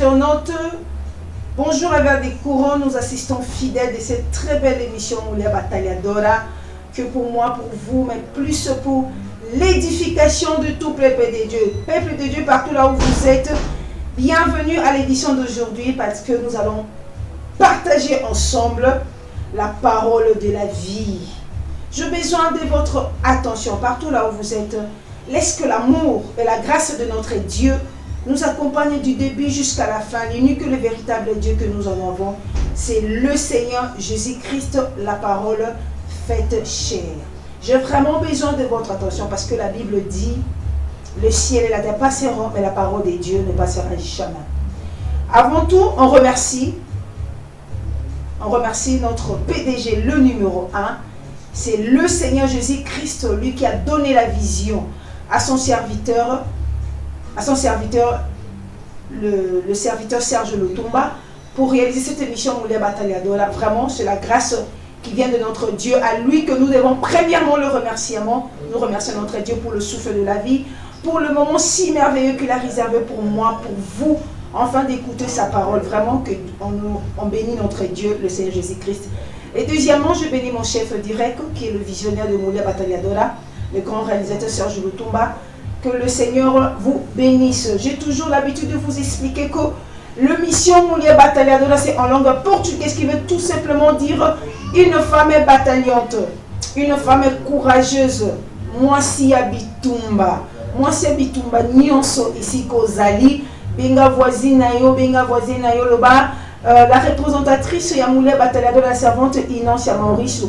internautes, bonjour avec des courants, nous assistons fidèles de cette très belle émission Moulia Batalhadora, que pour moi, pour vous, mais plus pour l'édification de tout peuple de Dieu. Peuple de Dieu, partout là où vous êtes, bienvenue à l'édition d'aujourd'hui parce que nous allons partager ensemble la parole de la vie. J'ai besoin de votre attention partout là où vous êtes. Laisse que l'amour et la grâce de notre Dieu nous accompagne du début jusqu'à la fin. L'unique que le véritable Dieu que nous en avons, c'est le Seigneur Jésus-Christ, la parole faite chair. J'ai vraiment besoin de votre attention parce que la Bible dit le ciel et la terre passeront, mais la parole de Dieu ne passera jamais. Avant tout, on remercie notre PDG, le numéro 1. C'est le Seigneur Jésus-Christ, lui qui a donné la vision à son serviteur, le serviteur Serge Lutumba, pour réaliser cette émission Moulia Batalhadora. Vraiment, c'est la grâce qui vient de notre Dieu, à lui que nous devons premièrement le remerciement. Nous remercions notre Dieu pour le souffle de la vie, pour le moment si merveilleux qu'il a réservé pour moi, pour vous, enfin d'écouter sa parole. Vraiment qu'on bénit notre Dieu, le Seigneur Jésus-Christ. Et deuxièmement, je bénis mon chef direct, qui est le visionnaire de Moulia Batalhadora, le grand réalisateur Serge Lutumba. Que le Seigneur vous bénisse. J'ai toujours l'habitude de vous expliquer que le mission Moulia Batalhadora, c'est en langue portugaise, qui veut tout simplement dire une femme bataillante, une femme courageuse. Moi si Bitumba, nyonso ici Kozali, benga voisine yo loba. La représentatrice ya Moulia Batalhadora, la servante Inance ya Maurice,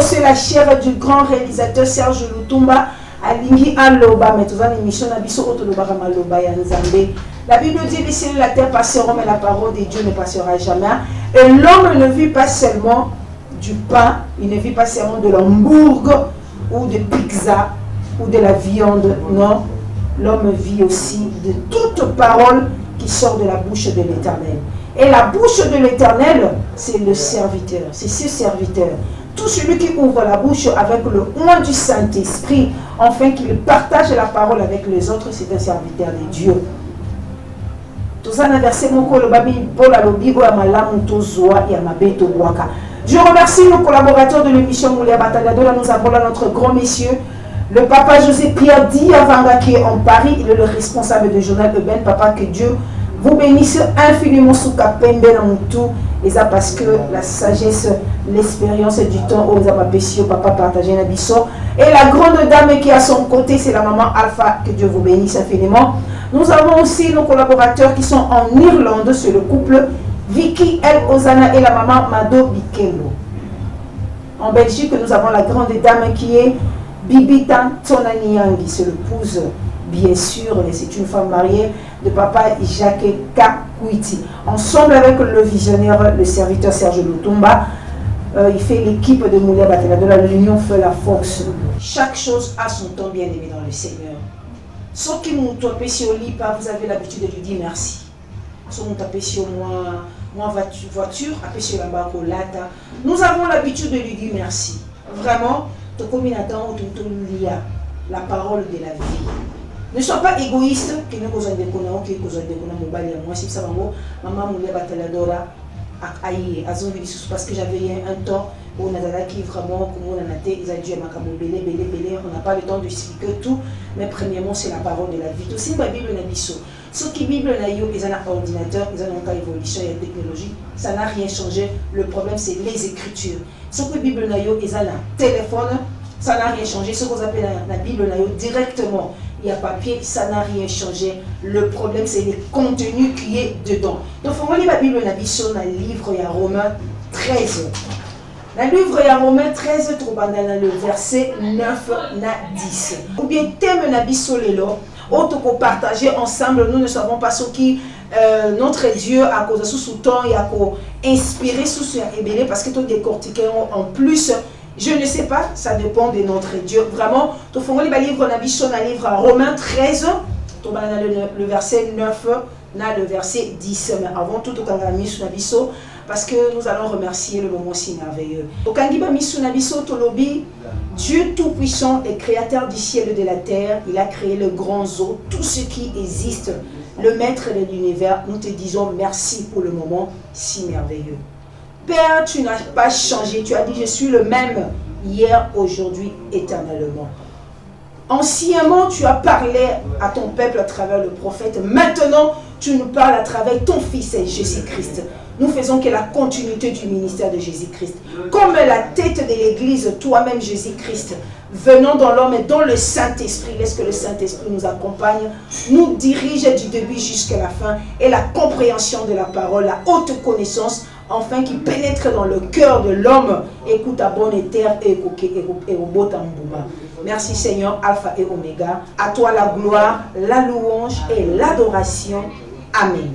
c'est la chair du grand réalisateur Serge Lutumba. Alingi aloba, mais tous les émissions n'abisso otoloba maloba ya nzambe. La Bible dit les cieux et la terre passeront, mais la parole de Dieu ne passera jamais. Et l'homme ne vit pas seulement du pain, il ne vit pas seulement de l'hamburger ou de pizza ou de la viande. Non, l'homme vit aussi de toute parole qui sort de la bouche de l'Éternel. Et la bouche de l'Éternel, c'est le serviteur, c'est ce serviteur. Tout celui qui ouvre la bouche avec le oint du Saint-Esprit, afin qu'il partage la parole avec les autres, c'est un serviteur de Dieu. Je remercie nos collaborateurs de l'émission Moulia Batalhadora. Nous avons là notre grand monsieur, le papa José Pierre Diavanga, qui est en Paris. Il est le responsable du journal Eben. Papa, que Dieu vous bénisse infiniment sous Kapembe Namutu. Et ça parce que la sagesse, l'expérience du temps, papa partagé Nabiso. Et la grande dame qui est à son côté, c'est la maman Alpha, que Dieu vous bénisse infiniment. Nous avons aussi nos collaborateurs qui sont en Irlande, c'est le couple Vicky El Ozana et la maman Mado Bikelo. En Belgique, nous avons la grande dame qui est Bibita Tonaniangi, c'est l'épouse, bien sûr, c'est une femme mariée de papa Jacques Kakwiti. Ensemble avec le visionnaire, le serviteur Serge Lutumba, il fait l'équipe de Moulia Batalhadora. L'union fait la force. Chaque chose a son temps, bien aimé dans le Seigneur. Ceux qui m'ont tapé sur l'IPA, vous avez l'habitude de lui dire merci. Ceux qui m'ont tapé sur moi voiture, appelé sur la barre au lata. Nous avons l'habitude de lui dire merci. Vraiment, la parole de la vie. Ne sois pas égoïste, que nous avons des maman Moulia Batalhadora parce que j'avais un temps où on a qui vraiment comme on a été, ils ont dû on n'a pas le temps d'expliquer tout, mais premièrement c'est la parole de la vie. Aussi la Bible n'a biso. Ce qui Bible n'a eu, ils ont un ordinateur, ils ont une évolution et une technologie, ça n'a rien changé. Le problème c'est les écritures. Ce que Bible n'a eu, ils ont un téléphone, ça n'a rien changé. Ce qu'on appelle la Bible n'a eu directement. Il y a papier, ça n'a rien changé. Le problème, c'est le contenu qui est dedans. Donc, il faut lire la Bible, dans le livre, il y a Romains 13. Dans le livre, il y a Romains 13, dans le verset 9 à 10. Ou bien, thème Nabiso Lelo, autre qu'on partager ensemble, nous ne savons pas ce qui notre Dieu a causé sous temps, il a inspiré sous ce ébélé, parce que tout décortiqué en plus. Je ne sais pas, ça dépend de notre Dieu. Vraiment, tu fais le livre dans livre Romains 13, le verset 9, le verset 10. Mais avant tout, tu as mis sur Nabiso parce que nous allons remercier le moment si merveilleux. Dieu Tout-Puissant est créateur du ciel et de la terre. Il a créé le grand eau, tout ce qui existe. le maître de l'univers, nous te disons merci pour le moment si merveilleux. Père, tu n'as pas changé. Tu as dit, je suis le même hier, aujourd'hui, éternellement. Anciennement, tu as parlé à ton peuple à travers le prophète. Maintenant, tu nous parles à travers ton Fils Jésus-Christ. Nous faisons que la continuité du ministère de Jésus-Christ. Comme la tête de l'Église, toi-même Jésus-Christ, venons dans l'homme et dans le Saint-Esprit. Laisse que le Saint-Esprit nous accompagne, nous dirige du début jusqu'à la fin. Et la compréhension de la parole, la haute connaissance, enfin qui pénètre dans le cœur de l'homme. Écoute à bonne terre et au beau tambouma. Merci Seigneur, Alpha et Oméga. À toi la gloire, la louange et l'adoration. Amen.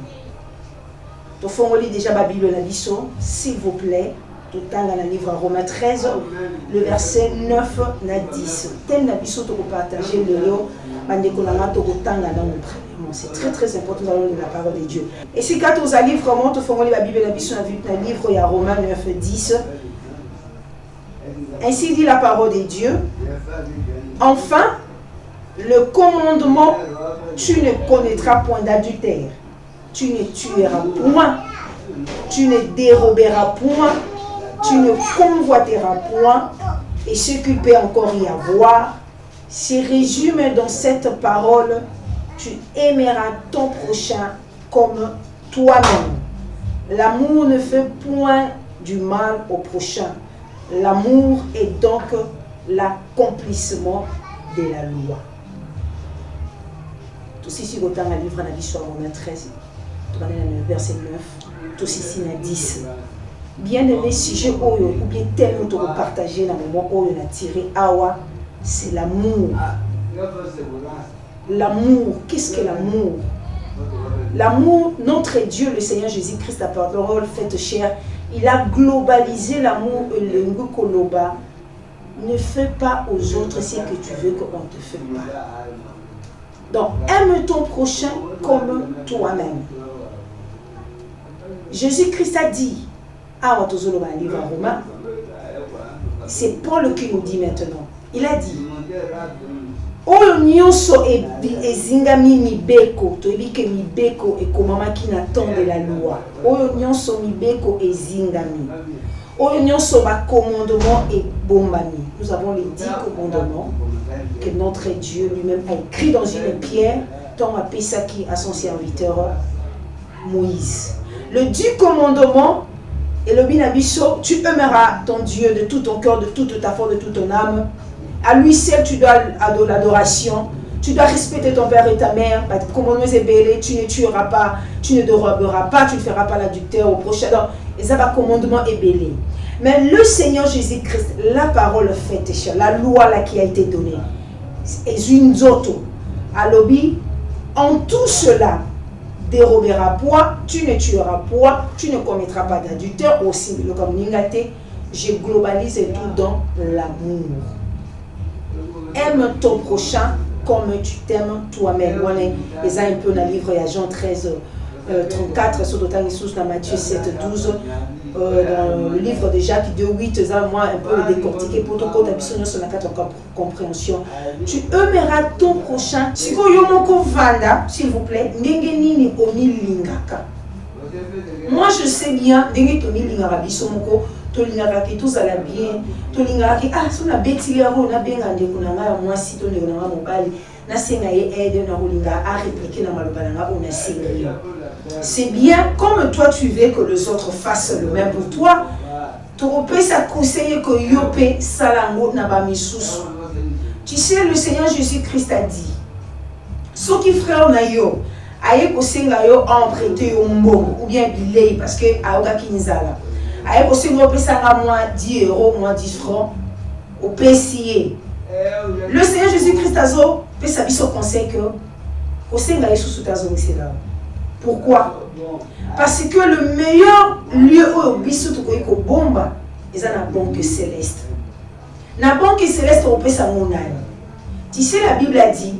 Tu fais déjà la Bible la biso, s'il vous plaît. Tout le temps dans le livre Romains 13, le verset 9 à 10. Tel la biso tu peux partager le lot. C'est très très important dans la parole de Dieu. Et si quand tu as livre vraiment, tu fais la Bible la biso dans le livre il y a Romains 9 10. Ainsi dit la parole de Dieu. Enfin, le commandement, tu ne connaîtras point d'adultère, tu ne tueras point, tu ne déroberas point, tu ne convoiteras point, et ce qu'il peut encore y avoir, se résume dans cette parole, tu aimeras ton prochain comme toi-même. L'amour ne fait point du mal au prochain. L'amour est donc l'accomplissement de la loi. Tout ceci, dans le livre de l'histoire, Romains 13, verset 9, tout ceci, 10. Bien aimé, sujet ou bien tel que tu partager dans le moment où on a tiré Awa, c'est l'amour. L'amour, qu'est-ce que l'amour? L'amour, notre Dieu, le Seigneur Jésus-Christ, la parole faite chair, il a globalisé l'amour et le ngukoloba. Ne fais pas aux autres ce que tu veux qu'on te fasse pas. Donc, aime ton prochain comme toi-même. Jésus-Christ a dit, livre Romain, c'est Paul qui nous dit maintenant. Il a dit, oyo nyonso ezingami mibeko, toyebi ke mibeko ekomamaki na temps de la loi. Oyo nyonso mibeko ezingami. Oyo nyonso ba commandement et bombami. Nous avons les 10 commandements que notre Dieu lui-même a écrit dans une pierre, tant à Pesaki à son serviteur Moïse. Le 10 commandements et le binabiso, tu aimeras ton Dieu de tout ton cœur, de toute ta force, de toute ton âme. À lui seul, tu dois l'adoration. Tu dois respecter ton père et ta mère. Tu ne tueras pas, tu ne déroberas pas, tu ne feras pas l'adultère au prochain. Donc, les commandements est belé. Mais le Seigneur Jésus-Christ, la parole faite, la loi là qui a été donnée, est une autre. Alobi, en tout cela, dérobera point, tu ne tueras point, tu ne commettras pas d'adultère aussi. Le comme Ningate, je globalise tout dans l'amour. Aime ton prochain comme tu t'aimes toi-même. On est un peu dans le livre de Jean 13, 34, sur dans Matthieu 7, 12, dans le livre de Jacques 2, 8, moi un peu le décortiquer pour ton compte, sur la compréhension. Tu aimeras ton prochain. Si vous avez s'il vous plaît, moi je sais bien, tous à la bien, si on a bêti, on a bien gardé, on a moi si on a mobile, on a répliqué dans on a série. C'est bien, comme toi tu veux que les autres fassent le même pour toi, tu peux conseiller que Yopé Salango n'a pas mis sous. Tu sais, le Seigneur Jésus-Christ a dit, ceux qui frère na yo, aye ko senga yo emprunté yo mbongo ou bien bilei parce que aoga kinzala. Aye ko senga pesanga moi 10 euros, moi 10 francs au PCA. Le Seigneur Jésus-Christ azo pesa biso conseil que au senga yesu sutazo misela. Pourquoi? Parce que le meilleur lieu où biso to ko bomba eza na banque céleste. Na banque céleste on pesa monani. Tu sais la Bible a dit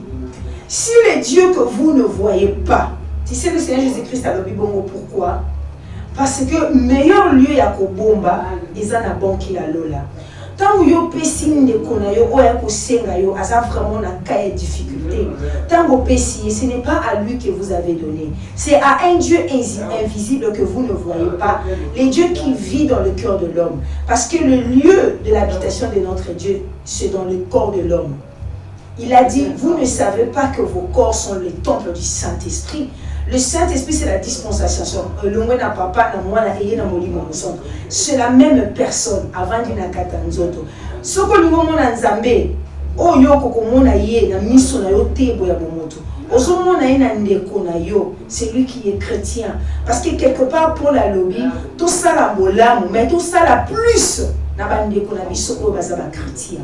si les dieux que vous ne voyez pas, tu sais le Seigneur Jésus-Christ a dit bon pourquoi? Parce que meilleur lieu ya ko bomba eza na banque ya lola. Tant que yo pessi ndeko na yo oya kosenga yo aza vraiment na cas de difficulté. Tant que pessi, ce n'est pas à lui que vous avez donné. C'est à un Dieu invisible que vous ne voyez pas. Le Dieu qui vit dans le cœur de l'homme. Parce que le lieu de l'habitation de notre Dieu, c'est dans le corps de l'homme. Il a dit, vous ne savez pas que vos corps sont le temple du Saint-Esprit. Le Saint-Esprit, c'est la dispensation. C'est la même personne avant d'une akatanzoto. Ce que nous avons nzambe, oh yo kokomona ye na miso na yo tebo ya bomoto. Ozomona ye na ndeko na yo, c'est lui qui est chrétien. Parce que quelque part pour la lobby, tout ça la bolamu, mais tout ça la plus na bandeko na biso ko bazaba chrétien.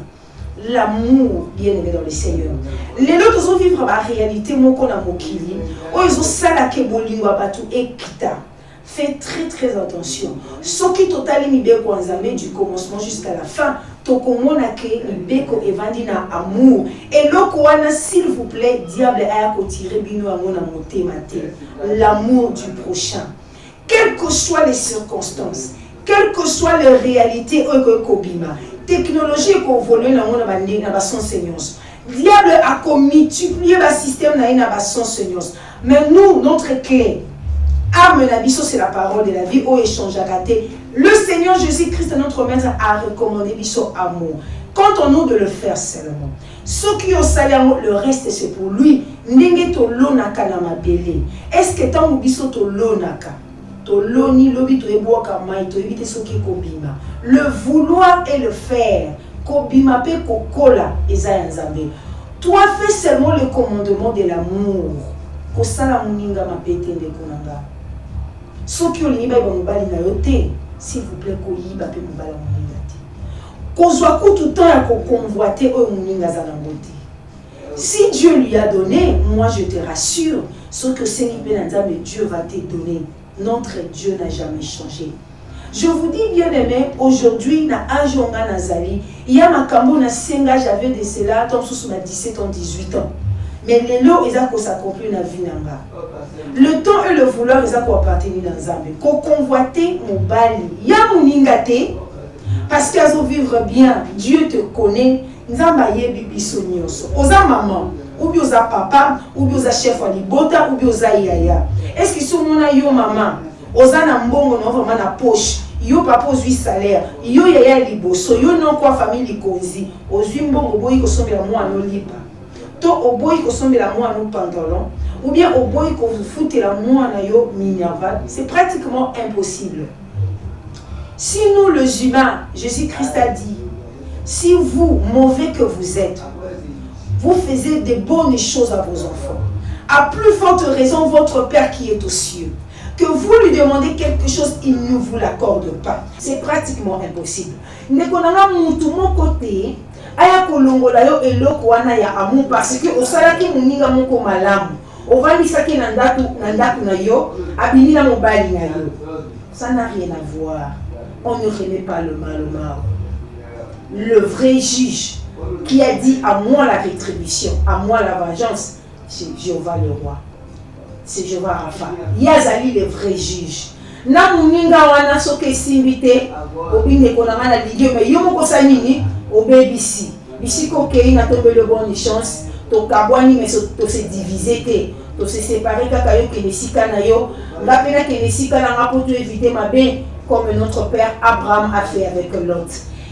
L'amour bien aimé dans le Seigneur. Les autres ont vivre la réalité moko na mokili. Oh ils ont sala ke bolingo batu ekita. Faites très attention. Ce qui total mibeko nzambe du commencement jusqu'à la fin. Tokomona ke mibeko evandi na amour. Et lokoana s'il vous plaît, diable a kotiré bino amona motema te. L'amour du prochain. Quelles que soient les circonstances, quelles que soient les réalités kobima. Technologie qu'on vole na son Seigneur. Diable a multiplié le système na son Seigneur. Mais nous, notre clé, arme nabiso, c'est la parole de la vie au échange à gâter. Le Seigneur Jésus-Christ, notre maître, a recommandé biso amour. Comptons-nous de le faire seulement. Ceux qui ont salé le reste c'est pour lui. Ndenge to lonaka na mabele. Est-ce que tant biso to lonaka? Le vouloir et le faire. Toi fais seulement le commandement de l'amour. S'il vous plaît, si Dieu lui a donné, moi je te rassure, ce que Dieu va te donner. Notre Dieu n'a jamais changé. Je vous dis bien aimé, aujourd'hui, na Ajonga Nazali, il y a ma kambo na senga, j'avais de cela, tant sous ma 17 ans, 18 ans. Mais les lots, ils ont s'accomplir na vie nanga. Le temps et le vouloir, ils ont appartenir dans Zambé. Ko convoiter mon bali, ya mon ingate, parce qu'ils ont vivre bien, Dieu te connaît, Nzamba ye bibi sonyoso. Oza maman. Ou bien oza papa, ou bien oza chef wa libota, ou bien oza yaya. Est-ce que sur mon yo maman, oza na mbongo na vraiment na poche, yo papa ozui salaire, yo yaya liboso, yo non quoi famille likonzi, ozui mbongo boyi ko sombela moi no lipa. To oboyi ko sombela moi no pantalon, ou bien oboyi ko foutela moi na yo minerval, c'est pratiquement impossible. Si nous les humains, Jésus-Christ a dit, si vous, mauvais que vous êtes, vous faisiez des bonnes choses à vos enfants, à plus forte raison votre Père qui est aux cieux, que vous lui demandez quelque chose, il ne vous l'accorde pas. C'est pratiquement impossible. Mais qu'on a mon côté, aya kolongola yo eloko wana ya amour parce que osalaki muninga moko malamu. Ovalisaki na ndako na yo, abini na mobali na yo. Ça n'a rien à voir. On ne remet pas le mal au mal. Le vrai juge qui a dit à moi la rétribution, à moi la vengeance, c'est Jéhovah le roi. C'est Jéhovah Rapha. Yazali le vrai juge. Na muninga wana soke simbite, obine konanga na lidio mais yo moko sanini obebisi. Bisi ko kei na tombe le bonne chance, to kabwani mais to se diviser te, to se séparer kaka yo kenesika na yo, ngapena kenesika na nga pour éviter ma bien comme notre père Abraham a fait avec Lot.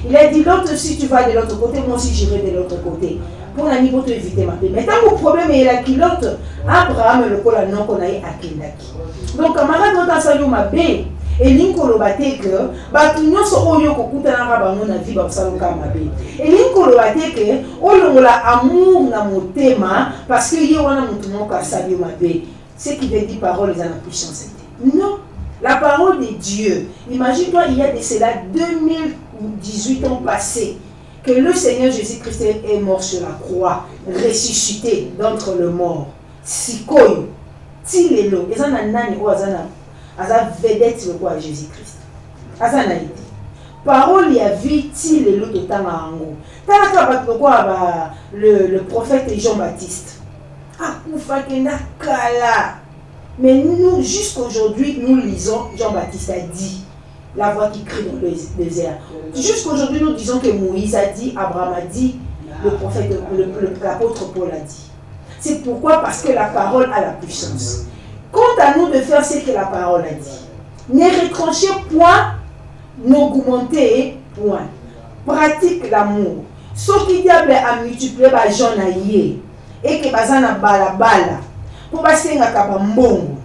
Il a dit l'autre, si tu vas de l'autre côté, moi aussi j'irai de l'autre côté. Pour la niveau te éviter ma paix. Mais tant que le problème est là qui l'autre, Abraham le col non qu'on a à Kendaki. Donc camarade notre assaillon ma paix. Et l'incolo bate que, batunyo so oyo kokuta na rabango na vie basalo kama be. Et l'incolo bate que, olongola amour na motema parce que ye wana mutumo ka sabi ma be. Ce qui veut dire parole les en puissance. Non. La parole de Dieu, imagine-toi, il y a de cela 2018 ans passés, que le Seigneur Jésus-Christ est mort sur la croix, ressuscité d'entre le mort. Sikoyo, Tilelo, et ça n'a nani ou azana, aza vedette le quoi Jésus-Christ. Azana été. Parole y a vu Tilelo de Tamango. Tanaka quoi le prophète Jean-Baptiste. Ah, oufakena kala. Mais nous, jusqu'aujourd'hui, nous lisons, Jean-Baptiste a dit, la voix qui crie dans le désert. Jusqu'aujourd'hui, nous disons que Moïse a dit, Abraham a dit, le prophète, l'apôtre Paul a dit. C'est pourquoi, parce que la parole a la puissance. Quant à nous de faire ce que la parole a dit. Ne retranchez point, n'augmentez point. Pratique l'amour. Ce qui diable a multiplié les gens et que bazana bala pour passer un kabambongo.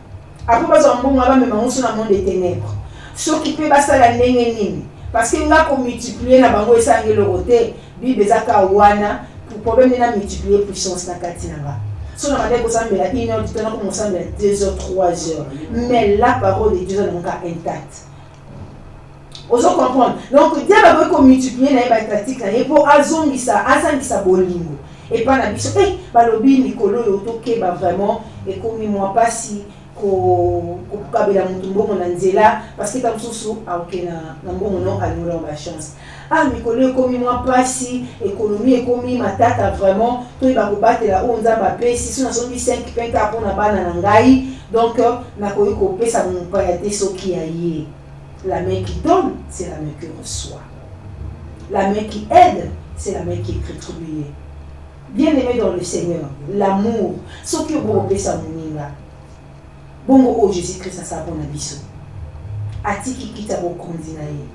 Après bazana mbongo aba même on dans le monde des ténèbres. Ce qui peut passer la nini parce que nga ko multiplier na bango esange le côté bible ezaka wana pour problème na multiplier puissance na kati na ba. So na madeko sambela 1 heure du temps comme on sambela 2 heures 3 heures. Mais la parole de Dieu est encore intacte. Vous comprenez? Donc, Dieu va multiplier les tactiques pour azongisa bolingo. Et pas la biso. Eh, balobi Nicolo yotoke ba vraiment et comme moi pas si ko kabela mutumbo monanzela parce que comme soso a okena na mbongo non a nous la chance. Ah Nicolo comme moi pas si économie et comme matata vraiment to ba ko batela o nzamba pesi si na so 5 penka pour na bana na ngai donc na ko ko pesa mon pa ya te soki aye. La main qui donne, c'est la main qui reçoit. La main qui aide, c'est la main qui est rétribuée. Bien-aimé dans le Seigneur, l'amour, ce que vous appelez ça, bon, oh Jésus-Christ, ça bon abisso. Ati qui quitte à vos condinaïs.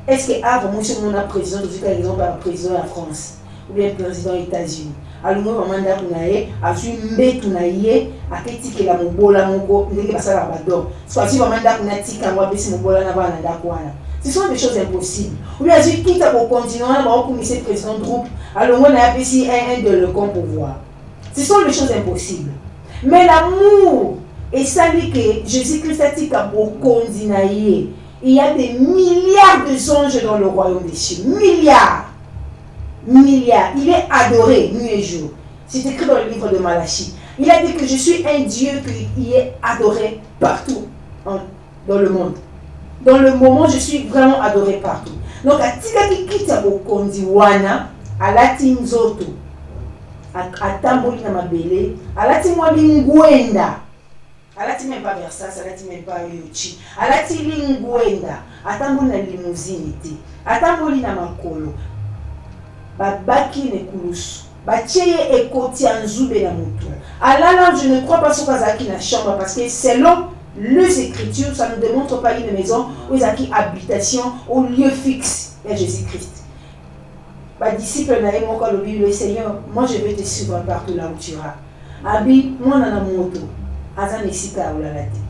Est-ce que avant, moi, si on a président, par exemple, président de la France, ou bien président des États-Unis, alors moi, mandat tunaye, azu mbe tunaye, aketike la mobola moko, ndenge basala bador. Soit si mandat tunatika ngwa besi mobola na bana ndakwana. Ce sont des choses impossibles. Ou bien azu quitte au continent, na ba commissaire le président groupe, alors moi na apesi un de le compte pouvoir. Ce sont des choses impossibles. Mais l'amour et ça dit que Jésus-Christ a dit qu'au continent, il y a des milliards de anges dans le royaume des cieux. Milliards. Il est adoré nuit et jour. C'est écrit dans le livre de Malachie. Il a dit que je suis un Dieu qui est adoré partout dans le monde. Dans le moment, je suis vraiment adoré partout. Donc, à tika qui quitte au kondi wana, à la timzoto, à tamboli na mabele, à la timwabingwenda, à la tim même pas Versace, à la tim même pas Yochi, à la timwabingwenda, à tamboli na limousine, à tamboli na makolo. Babaki ne kulusu batieye ekoti anzube na mutu alala je ne crois pas sur kazaki na chambre parce que selon les écritures ça ne démontre pas une maison où ils ont habitation au lieu fixe de Jésus-Christ. Ba disciple na emo ka lobi le Seigneur moi je vais te suivre partout là où tu iras abi mwana na moto azana esika ulalate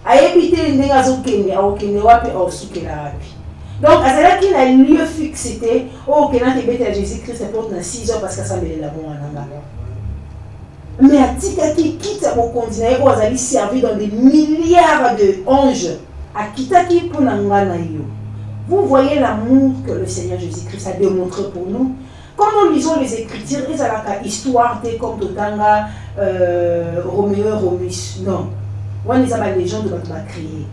ayebite ndenge azokende aokende wapi osukela wapi. Donc, à cela qu'il a un lieu fixe, c'était oh, que n'a été à Jésus-Christ porte dans 6 heures parce que ça me l'a bon en mais à Tika qui quitte au continent, où ils allaient servir dans des milliards de anges, à Kitaki pour Nanganayo. Vous voyez l'amour que le Seigneur Jésus-Christ a démontré pour nous. Quand nous lisons les Écritures, ils ont la histoire comme Totanga, Roméo, Romus. Non. On les a la légende de notre créé.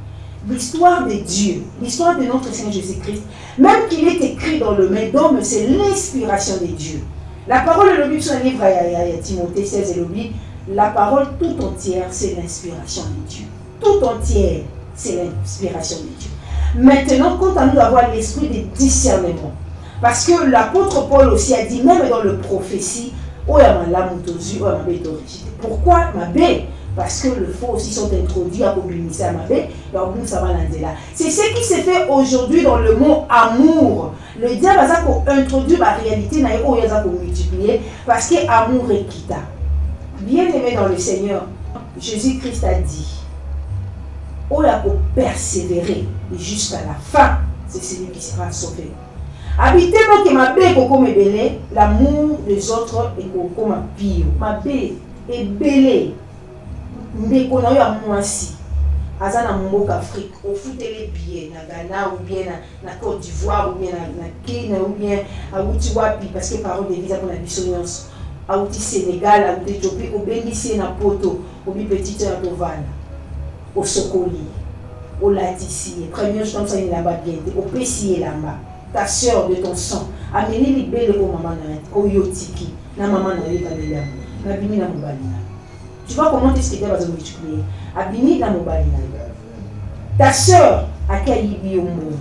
L'histoire de Dieu, l'histoire de notre Seigneur Jésus-Christ, même qu'il est écrit dans le Médome, c'est l'inspiration de Dieu. La parole de l'Obi, sur un livre à Timothée 16 et l'Obi, la parole tout entière, c'est l'inspiration de Dieu. Tout entière, c'est l'inspiration de Dieu. Maintenant, quant à nous d'avoir l'esprit de discernement, parce que l'apôtre Paul aussi a dit, même dans le prophétie, pourquoi ma bête? Parce que le faux aussi sont introduits à communiquer à ma bête, c'est ce qui s'est fait aujourd'hui dans le mot amour. Le diable a introduit la réalité, il a multiplié, parce que amour est quitta. Bien aimé dans le Seigneur, Jésus-Christ a dit, on a persévérer jusqu'à la fin, c'est celui qui sera sauvé. Habitez-moi que ma bête est comme belé, l'amour des autres est comme un pire. Ma bête est belé. Ndeko na yo ya mwasi aza na mboka Afrique au foot les billets na Ghana ou bien na Côte d'Ivoire ou bien na Kenya ou bien à outi wapi parce que parole de visa pour la bisonyance à outi Sénégal à outi Éthiopie au bénitier na poto au bi petite na Tovana au Sokoli au Latici premier jour comme ça il là-bas bien au Pessier là-bas ta sœur de ton sang amener libérer au maman na au Yotiki na maman na ye kabela na bimi na mobali. Tu vois comment est-ce que Dieu va se multiplier. Abini na mobali na. Ta sœur, akayibi yo mbongo.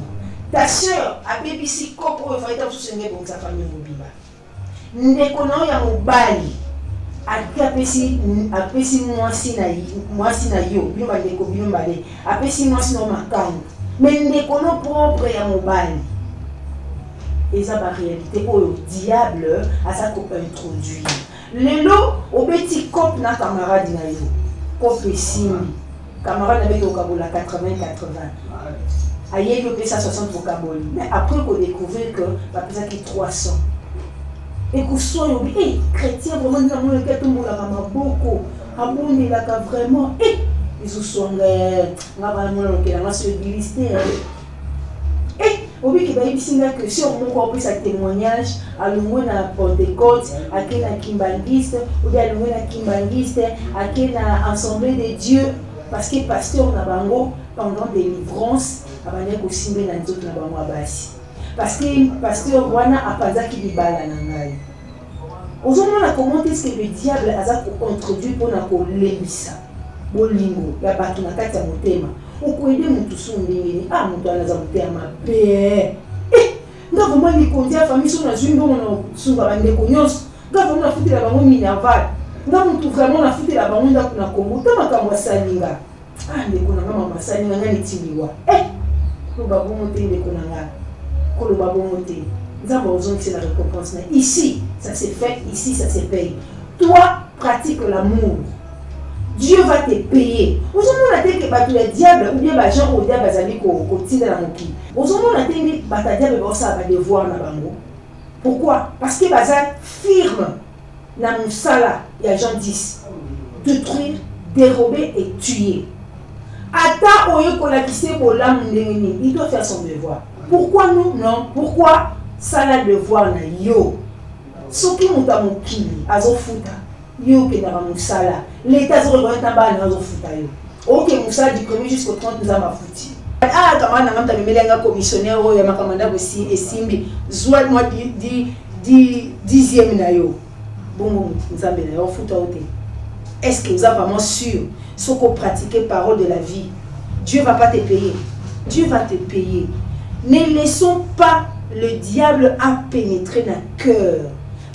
Ta sœur a BBC kopo oyo faita susenge bon sa famille mobimba. Ndeko na ya mobali apesi mwasi na yo bino bandeko bino mbale apesi mwasi na makango mais ndeko no propre ya mobali eza ba réalité oyo diable aza ko introduire lelo obeti cop na camarade na yo cop esimi camarade na beto kabola 80 ayebi opesa 60 pour kaboli mais après qu'on découvre que bapesa ki 300 et que soit hey, chrétien vraiment nous avons le cas tout le monde a maboko abonné là vraiment et ils sont nga vraiment le cas là sur l'église et obi ki ba ibisinga que si on moko opesa témoignage alongwe na Pentecôte akena kimbangiste ou bien alongwe na kimbangiste akena assemblée de Dieu parce que pasteur na bango pendant délivrance abane ko simbe na nzoto na bango abasi parce que pasteur wana apanzaki libala na ngai ozomona comment est-ce que le diable aza ko introduire pona ko lebisa bolingo ya bato na kati ya motema okoyede mutu sundingini mutu anaza motema mabe nga vraiment likondi ya famille so nazwi mbongo na sunga bandeko nyonso nga vraiment nafutela bango minerval nga mutu vraiment nafutela bango ndako na Kongo ta makambo asalinga ndeko na nga mama asalinga nga netiliwa koloba bongo te ndeko na nga koloba bongo te nzambe ozongisi la récompense ici ça se fait ici ça se paye toi pratique l'amour Dieu va te payer. Vous avez dit que le diable ou bien les gens au diable bazali ko tinda na moki. Vous avez dit que le diable va devoir na bango. Pourquoi? Parce que bazal firme na musala ya Jean 10 détruire, dérober et tuer. Ata oyo ko la kise bolam ndengeni, il doit faire son devoir. Pourquoi nous non? Pourquoi ça la devoir na yo? Soki muta mokili azofuta yo ke na musala l'état se reconnaît en bas na zofuta yo OK musala du 1er jusqu'au 30 nous avons foutu kama na ngamta memelenga commissionnaire oyo makamanda bosi esimbi zwa moi di 10e na yo bongo nzambe na yo futa ote est-ce que vous êtes vraiment sûr ce qu'on pratique parole de la vie Dieu va pas te payer Dieu va te payer ne laissons pas le diable à pénétrer dans le cœur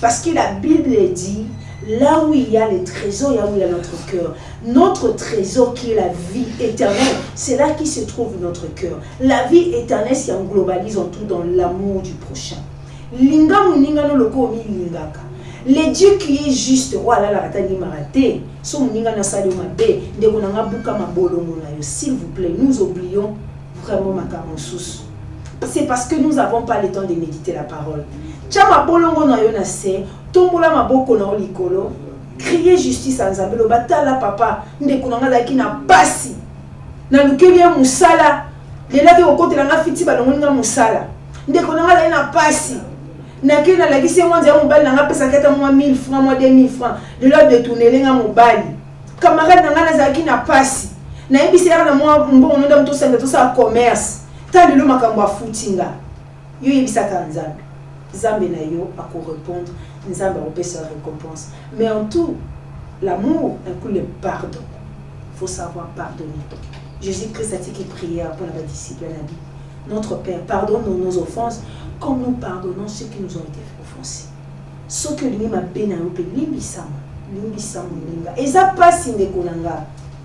parce que la Bible dit là où il y a les trésors, là où il y a notre cœur. Notre trésor qui est la vie éternelle, c'est là qui se trouve notre cœur. La vie éternelle, si on globalise en tout dans l'amour du prochain. Linga muninga no loko mi lingaka. Le Dieu qui est juste, voilà la ratani marate. So muninga na sali mabe, ndeko nanga buka mabolongo na yo. S'il vous plaît, nous oublions vraiment makamosus. C'est parce que nous n'avons pas le temps de méditer la parole. Tchama bolongo na yo na se. Tombola maboko na likolo crier justice à Nzambe lo batala papa ndeko na ngala ki na pasi na lukeli ya musala lela ke okotela na fiti balongo nga musala ndeko na ngala na pasi na ki na lagisi mwanza ya mobali na nga pesa kata mwa 1000 francs mwa 2000 francs de l'ordre de tourner nga mobali camarade na ngala za ki na pasi na ebisi ya na mwa mbongo nda mto sanga to sa commerce tali lo makambo afutinga yo yebisa ka Nzambe Nzambe na yo a ko répondre Nzambe a sa récompense. Mais en tout, l'amour inclut le pardon. Il faut savoir pardonner. Jésus-Christ a dit qu'il priait pour la discipline à la vie. Notre Père, pardonne nos offenses comme nous pardonnons ceux qui nous ont été offensés. Ce que lui m'a béni, et ça passe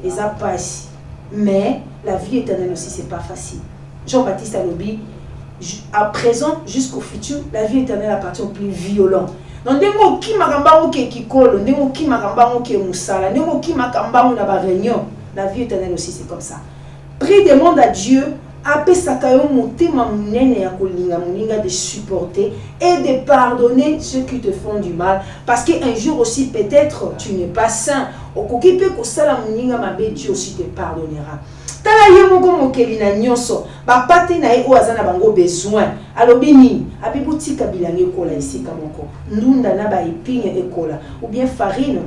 et ça passe. Mais la vie éternelle aussi, c'est pas facile. Jean-Baptiste a dit, à présent jusqu'au futur, la vie éternelle appartient aux plus violents. Donc, ndemo ki makambango ke kikolo, ndemo ki makambango ke musala, ndemo ki makambango na ba réunion, la vie éternelle aussi c'est comme ça. Prie, demande à Dieu, apesaka yo motema munene ya kolinga muninga de supporter et de pardonner ceux qui te font du mal parce qu'un jour aussi peut-être tu n'es pas saint. Okoki pe ko sala muninga mabe, Dieu aussi te pardonnera. Tala ye moko mokeli na nyonso ba pate na ye o azana bango besoin alobi nini abibutika bilangi ekola esika moko ndunda na ba épine ekola ou bien farine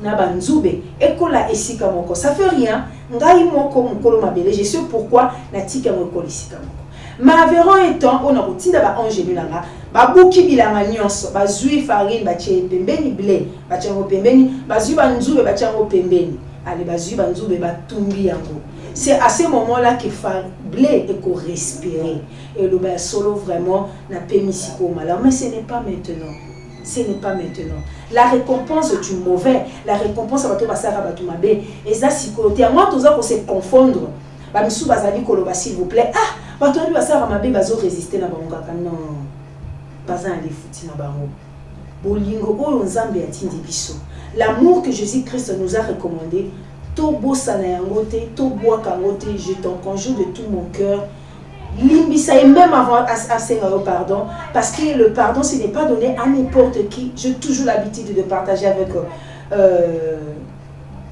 na ba nzube ekola esika moko ça fait rien ngai moko mokolo mabele je sais pourquoi na tika moko esika moko ma avérant étant on a kotinda ba angelu nanga ba buki bilanga nyonso ba zui farine ba tie pembeni blé ba tiango pembeni ba zui ba nzube ba tiango pembeni allez bazu banzu be batumbi yango. C'est à ce moment-là qu'il fallait et qu'on respirait. Et le bain solo vraiment n'a pas mis si mal. Mais ce n'est pas maintenant. Ce n'est pas maintenant. La récompense du mauvais, la récompense va tomber à Batoumabé. Et ça, si moi, tout ça, qu'on se confondre. Bamisou Bazali Koloba, s'il vous plaît. Ah, Batoumabé, Basaramabe, Bazo résister na Bangaka. Non. Bazan les foutis na Bango. Bolingo, oh, Nzambe a tindi biso. L'amour que Jésus-Christ nous a recommandé. Tobo Sanayangote, Tobo Kangote, je t'en conjure de tout mon cœur. Limbisa et même avant à pardon, parce que le pardon, ce n'est pas donné à n'importe qui. J'ai toujours l'habitude de partager avec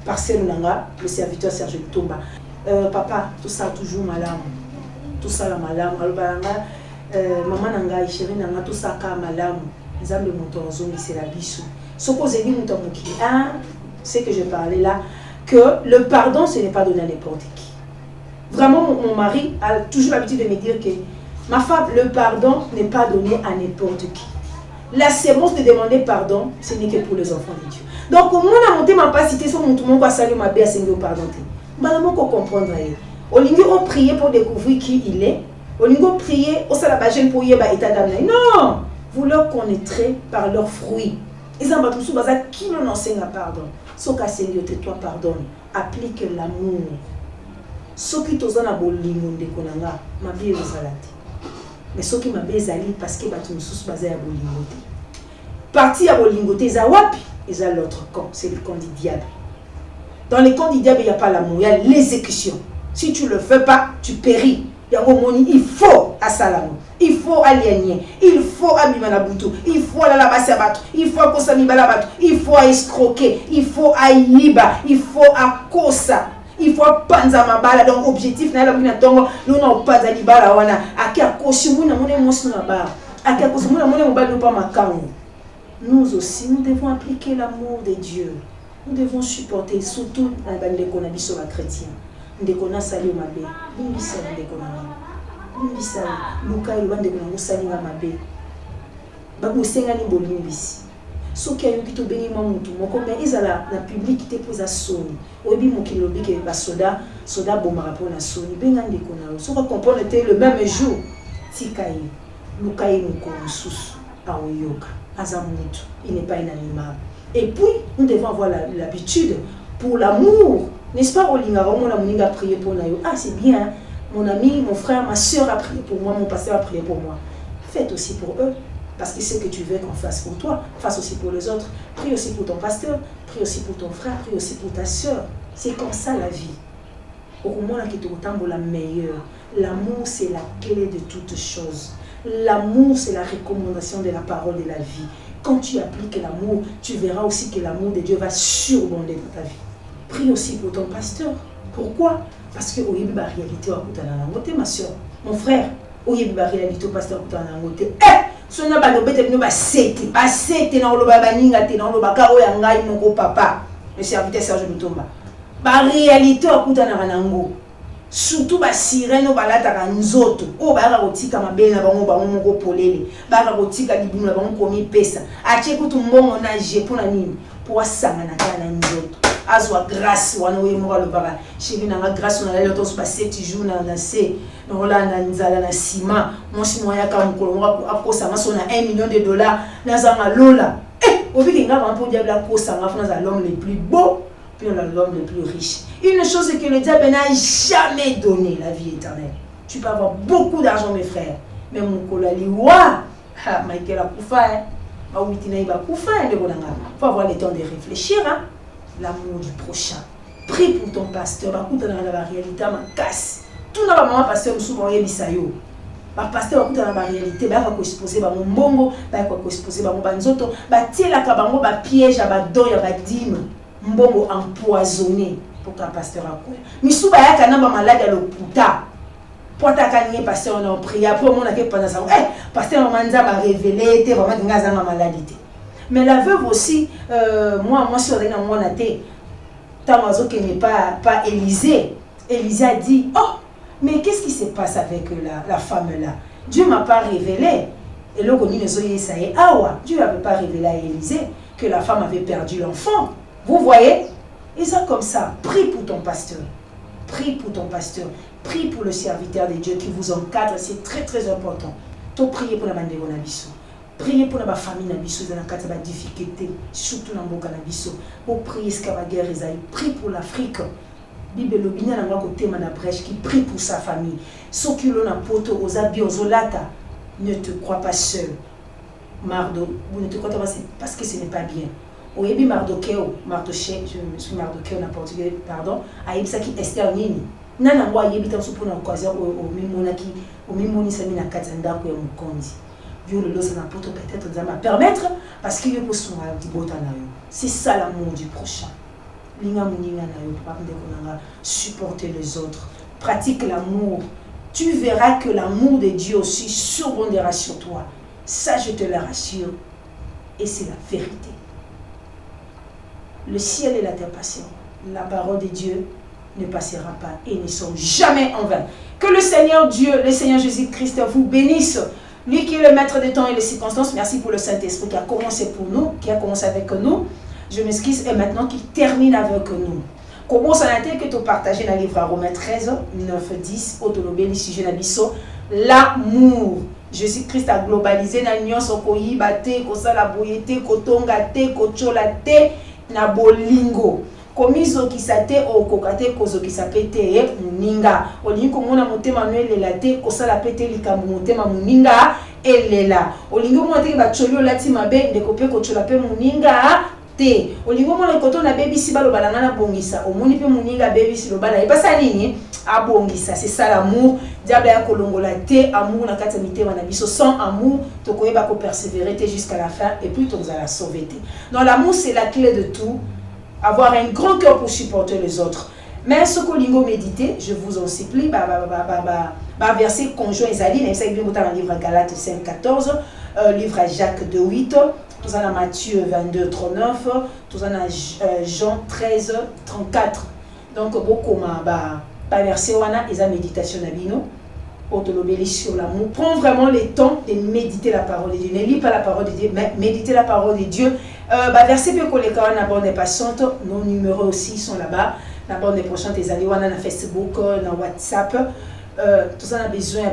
Parcel Nanga, le serviteur Serge Lutomba. Papa, tout ça toujours malam. Tout ça la malam. Maman Nanga, chérie Nanga, tout ça ka malam. Les âmes de mon tonzo, c'est la bissou. Ce que j'ai dit, c'est que je parlais là, que le pardon, ce n'est pas donné à n'importe qui. Vraiment, mon mari a toujours l'habitude de me dire que ma femme, le pardon n'est pas donné à n'importe qui. La sémence de demander pardon, ce n'est que pour les enfants de Dieu. Donc, au moins, on a monté ma cité sur mon tout le monde va saluer ma belle au pardon. Madame, on comprendre. Au lieu de prier pour découvrir qui il est, au lieu de prier, au salabagène pour y avoir état d'âme. Non! Vous leur connaîtrez par leurs fruits. Ils ont battu sous qui nous enseigne à pardon. Ce qu'a Seigneur, toi pardonne. Applique l'amour. Ce qui t'ose na bolingo de konanga, ma vie est salate. Mais ce qui m'a bezali parce que batu mususu basé à bolingote. Parti à bolingote, ils ont wapi, ils ont l'autre camp, c'est le camp du diable. Dans le camp du diable, il n'y a pas l'amour, il y a l'exécution. Si tu ne le fais pas, tu péris. Il faut à Salamo, il faut à Liagné, il faut à Mimanabutu, il faut à la Bassabato, il faut à Kosamibalabato, il faut à escroquer, il faut à Yiba, il faut à Kosa. Il faut panza mabala donc objectif na la bina tongo nous na panza libala wana akia koshimu na mone mosi na ba akia koshimu na mone mobali pas makango. Nous aussi nous devons appliquer l'amour de Dieu. Nous devons supporter surtout na bande ko na biso ba chrétien. Ndeko na sali mabe. Bimbisa ndeko na. Bimbisa luka bande ko na sali mabe. Babu senga ni bolimbisi. Ce qui a eu qui béni mon mutu moko mais ils la public te posa soni obi mokili lobi ke ba soda bomara pour na soni benga ndeko na so ko comprendre le même jour tikai lukai moko mususu aoyoka azamutu il n'est pas inanimable et puis nous devons avoir l'habitude pour l'amour n'est-ce pas olinga on a moninga prier pour na yo ah c'est bien mon ami mon frère ma soeur a prié pour moi mon pasteur a prié pour moi faites aussi pour eux. Parce que ce que tu veux qu'on fasse pour toi, fasse aussi pour les autres. Prie aussi pour ton pasteur, prie aussi pour ton frère, prie aussi pour ta soeur. C'est comme ça la vie. Au moins, la meilleure. L'amour, c'est la clé de toutes choses. L'amour, c'est la recommandation de la parole de la vie. Quand tu appliques l'amour, tu verras aussi que l'amour de Dieu va surabonder dans ta vie. Prie aussi pour ton pasteur. Pourquoi? Parce que oui, la réalité, ma soeur, mon frère, oui, la réalité, pasteur, so na ba lobete no ba sete na loba baninga te na loba ka oya ngai moko papa le serviteur Serge Lutomba ba réalité okuta na ranango surtout ba sireno balata ka nzoto o ba ka kotika mabele na bango moko polele ba ka kotika libumu na bango komi pesa ache kutu mbongo na je pona nini po asanga na kana nzoto azwa grâce wana we mo lo baka chéri na grâce na lelo to so ba 7 jours na se no la na nzala na sima mosi moya ka mukolo mo akosa maso na 1 million de dollars na zanga lola obi nga ba po diable akosa nga fona za l'homme le plus beau puis on a l'homme le plus riche. Une chose que le diable n'a jamais donné, la vie éternelle. Tu peux avoir beaucoup d'argent mes frères, mais mon kolali wa Michael a koufa ma witina iba koufa il faut avoir le temps de réfléchir hein. L'amour du prochain. Prie pour ton pasteur. La réalité, ma casse. Tout le monde pasteur me souvent yebisayo. Ma pasteur écoute la réalité. Ba ko exposer ba mbongo, ba ko exposer ba banzoto, ba tiela ka bango ba piège ba don ya ba dîme. Mbongo empoisonné pour qu'un pasteur a quoi. Misu ba yaka na ba malade ya loputa. Pour ta kanye pasteur on a prié après on a que pendant ça. Pasteur manza ba révéler te vraiment ngaza na maladie. Mais la veuve aussi, moi, je suis allée dans mon athée. Tamazo qui n'est pas Élisée. Élisée a dit, oh, mais qu'est-ce qui se passe avec la femme là? Dieu ne m'a pas révélé. Et là, Dieu n'avait pas révélé à Élisée que la femme avait perdu l'enfant. Vous voyez? Et ça comme ça, prie pour ton pasteur. Prie pour ton pasteur. Prie pour le serviteur de Dieu qui vous encadre. C'est très très important. Tu priez pour la mandégo na biso. Priez pour la famille na biso. Ils ont des difficultés. Surtout dans le biso. Pour prier ce qu'il y a guerre. Prie pour l'Afrique. Bible le bina na côté mana brèche qui prie pour sa famille. Ceux qui l'ont en poto aux habits aux olata. Ne te crois pas seul. Mardo, vous ne te crois pas parce que ce n'est pas bien. Au yebi Mardocheo, Mardoché, je suis Mardocheo en portugais, pardon, a yebi ça qui Esther nini. Nana ngwa yebi tan supona occasion au mimonaki, au mimoni sami na katanda ko ya mukonzi. Dieu le losa na poto peut-être ça va permettre parce qu'il est pour son dibota na yo. C'est ça l'amour du prochain. Linga muninga na yo papa ndeko nanga supporter les autres. Pratique l'amour. Tu verras que l'amour de Dieu aussi surabondera sur toi. Ça, je te le rassure. Et c'est la vérité. Le ciel et la terre passeront. La parole de Dieu ne passera pas et ne sont jamais en vain. Que le Seigneur Dieu, le Seigneur Jésus-Christ vous bénisse. Lui qui est le maître des temps et des circonstances. Merci pour le Saint-Esprit qui a commencé pour nous, qui a commencé avec nous. Je m'excuse et maintenant qui termine avec nous. Comment ça a été que tu partages dans le livre Romains 13, 9, 10, autolobé, sujet d'abisso, l'amour. Jésus-Christ a globalisé na nyonso ko yibate ko sala boyete ko tonga te ko chola te na bolingo komizo kisate o kokate kozo kisapete muninga olingi komona motema noelela te ko sala pete likambo motema muninga elela olingi komona te ba choli olati mabe ndeko pe ko chola pe muninga te olingi komona koto na bebisi baloba na ngana bongisa omoni pe muninga bebisi lobala epasa nini abongisa. C'est ça l'amour. Diable a kolongola te amour na kati mite wana biso sans amour to koyeba ko persévérer jusqu'à la fin et puis to la sauver. Donc l'amour c'est la clé de tout. Avoir un grand cœur pour supporter les autres. Mais ce que lingo méditer, je vous en supplie, verset conjoint Isaïe, et ça bien dans le livre Galates 5:14, livre Jacques 2:8, tout ça dans Matthieu 22:39, tout ça dans Jean 13:34. Donc beaucoup par verset wana eza méditation na bino autolobeli sur l'amour. Prends vraiment le temps de méditer la parole de Dieu. Ne lis pas la parole de Dieu, mais méditer la parole de Dieu. Verset pe koleka wana bande passante, nos numéros aussi sont là-bas. La bande passante les allez wana na Facebook, na WhatsApp. Tout ça on a besoin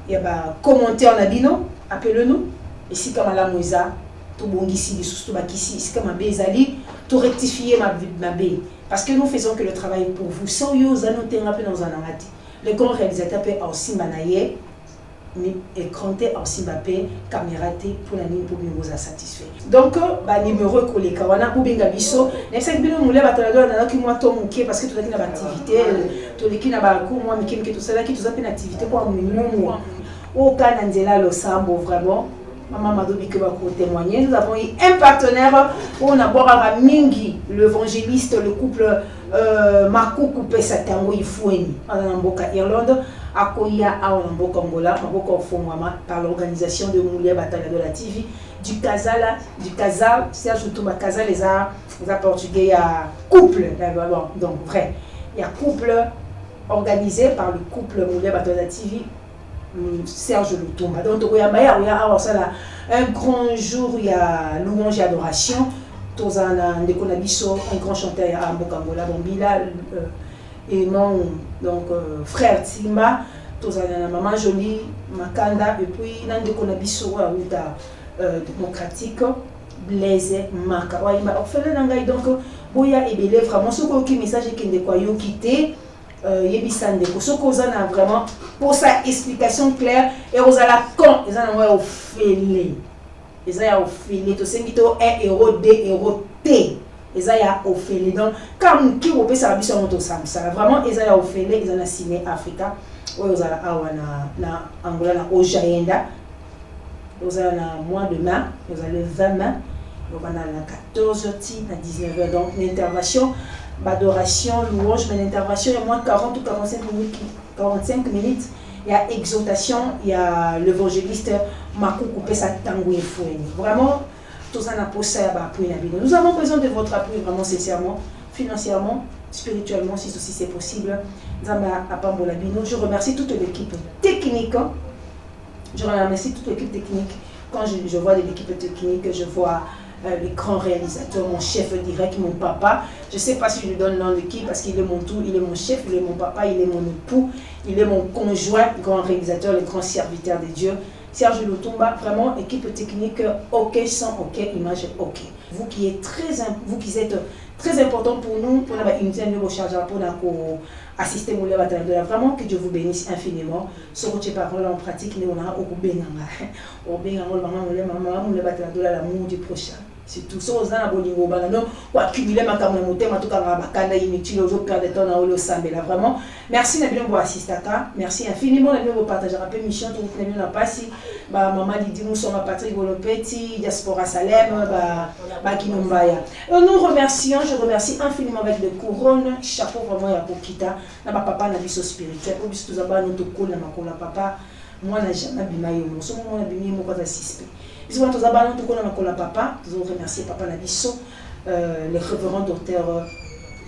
ya ba commentaire na bino, appelle-nous. Et si comme la moisa to bongisi de sous to bakisi, si comme bezali, to rectifier ma bé. Parce que nous faisons que le travail pour vous. Le grand réalisateur peut aussi manayer, écranter aussi Mbappé, camérater pour la ligne pour vous satisfait. Donc, numéro que les kawana ou benga biso, ne sais pas nous les batalador dans qui moi tom qui parce que tout la activité, tout les qui n'a pas coup moi mais qui tout ça qui tout ça une activité pour nous. Au Canada le sambo vraiment. Maman Madobi que va témoigner. Nous avons eu un partenaire où on a boire Mingi, l'évangéliste, le couple Marco Coupé Satango Ifoueni, en Mboka Irlande, Akoya Aolamboka Angola, Mboka Fomama, par l'organisation de Moulia Bataille de la TV, du Casal, Serge Touma Casal, les a portugais, il y a couple, donc vrai, il y a couple organisé par le couple Moulia Bataille de la TV. Serge Lutumba. Donc, il y a un grand jour, il y a louange et adoration. Tous un grand chanteur à Mbokangola, Bombila, et mon frère Timba, tous un maman jolie, Makanda, et puis il y a un démocratique, Blaise, Maka. Donc, Boya et Belé, vraiment, ce qui message qui est quitté. Yebisande Kosoko vraiment pour sa explication claire et aux à la con ils ont offélé ils ont offélé tout c'est mito 1 euro 2 euros T ils ont offélé donc comme qui vous peut ça biso moto ça vraiment ils ont offélé ils ont signé Africa ou ils ont na Angola na Ojaenda ils ont na mois de mai ils ont le 20 mai on a la 14h à 19h donc l'intervention adoration, louange, mais l'intervention, il y a moins de 40 ou 45 minutes. Il y a exhortation, il y a l'évangéliste Marco Coupé Satango et Foueni. Vraiment, tout ça n'a pas ça à appuyer. Nous avons besoin de votre appui, vraiment sincèrement, financièrement, spirituellement, si ceci c'est possible. Je remercie toute l'équipe technique. Je remercie toute l'équipe technique. Quand je vois de l'équipe technique, je vois le grand réalisateur, mon chef direct, mon papa. Je ne sais pas si je lui donne le nom de qui, parce qu'il est mon tout, il est mon chef, il est mon papa, il est mon époux, il est mon conjoint, le grand réalisateur, le grand serviteur de Dieu. Serge Lutumba, vraiment, équipe technique, ok, son ok, image ok. Vous qui êtes très important pour nous, pour une dizaine de charges, pour assister au Léva. Vraiment, que Dieu vous bénisse infiniment. Ce que tu parles en pratique, nous avons beaucoup béni. Au bénin, l'amour du prochain. C'est tout ça, on a bolingo banano, ou accumuler ma caméra montée, ma tout caméra bacana inutile, aux autres perdre de temps dans le sambela. Vraiment, merci Nabilon pour assister à merci infiniment Nabilon pour partager un peu mission, tout le monde n'a pas si, maman Lydie Moussoma, Patrick Golopeti, Diaspora Salem, Kinumbaya. Nous remercions, je remercie infiniment avec le couronne, chapeau vraiment à Bokita, na papa na biso spirituel, pour bis tout ça, notre cool, na makola papa, moi na jamais bimayo, mon son mon abimi, mon pas assisté. Nous remercier Papa Nabiso, le révérend docteur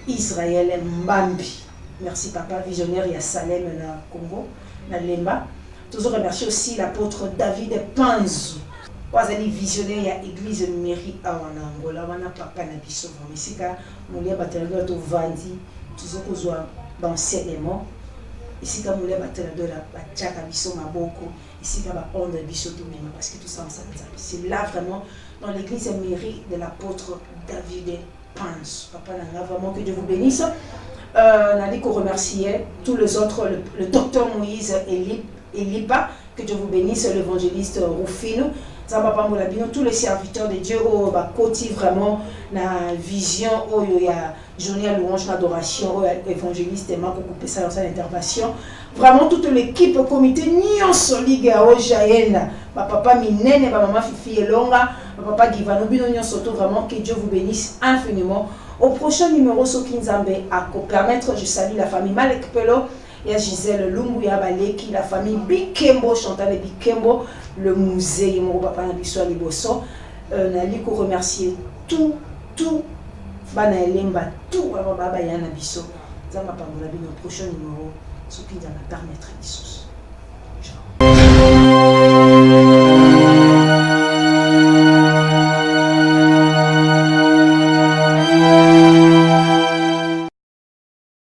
Israël Mbambi. Merci Papa, visionnaire et à Salem, na Congo, na Lemba. Nous remercier aussi l'apôtre David Panzu. Wazali visionnaire et église mairie à Angola, wana Papa Nabiso. Mais si ka moulia batelado to vandi, tous aux d'enseignement. Ici ka moulia batelado la bachaka biso maboko. Ici, il y a honte de parce que tout ça, c'est là vraiment dans l'église mairie de l'apôtre David Pans. Papa Nanga, vraiment que Dieu vous bénisse. Nali qu'on remercier tous les autres, le docteur Moïse Elipa, que Dieu vous bénisse, l'évangéliste Rufino, tous les serviteurs de Dieu, côté vraiment la vision, il y a journée à louange, d'adoration, évangéliste et Marco Coupé ça dans sa intervention. Vraiment toute l'équipe, comité, Nyon Soligue à Ojaena, papa Minene, maman Fifi Elonga, papa Givano Bino Soto, vraiment que Dieu vous bénisse infiniment. Au prochain numéro, Sokinzambe, à permettre, je salue la famille Malek Pelo. Il y a Gisèle Lumbuya Baleki, la famille Bikembo, Chantal Bikembo, le musée, mon papa Nabiso Aliboso. Nali ko remercier tout, Bana Elemba, tout, Baba Yana Biso. Ça m'a pas mon prochain numéro, ce qui va permettre les choses.